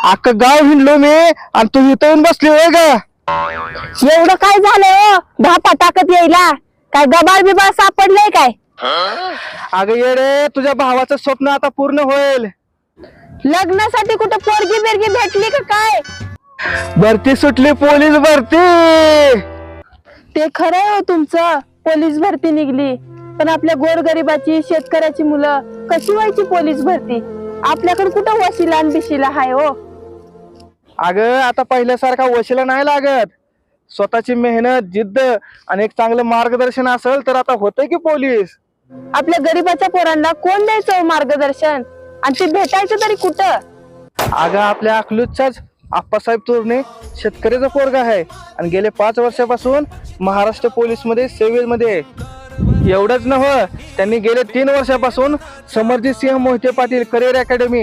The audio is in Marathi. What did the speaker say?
अख्खं गाव हिंडलो मी आणि तू इथं येऊन बसली होय का? एवढं काय झालंय हो धापा टाकत यायला? काय गबाळ बिबाळ सापडलंय काय? अगं येडे, तुझ्या भावाचं स्वप्न आता पूर्ण होईल. लग्नासाठी कुठं पोरगी बिरगी भेटली का काय? भरती सुटली, पोलीस भरती. ते खरंय हो तुमचं, पोलीस भरती निघली. पण आपल्या गोरगरिबाची शेतकऱ्याची मुलं कशी व्हायची पोलीस भरती? आपल्याकडे कुठं वशिला आणि बिशिला हाय हो? अगं आता पहिल्यासारखा वशिला नाही लागत. स्वतःची मेहनत, जिद्द आणि एक चांगलं मार्गदर्शन असेल तर आता होतंय की पोलीस. आपल्या गरीबाच्या पोरांना कोण द्यायचं हो मार्गदर्शन? आणि ते भेटायचं तरी कुठं? अगं आपल्या अकलूजच्याच आप्पासाहेब तोरणे शेतकऱ्याचा पोरगा आहे आणि गेले 5 वर्षापासून महाराष्ट्र पोलीस मध्ये सेवेमध्ये आहे. एवढंच नव्ह, त्यांनी गेले 3 वर्षापासून समरजित सिंह मोहिते पाटील करिअर अकॅडमी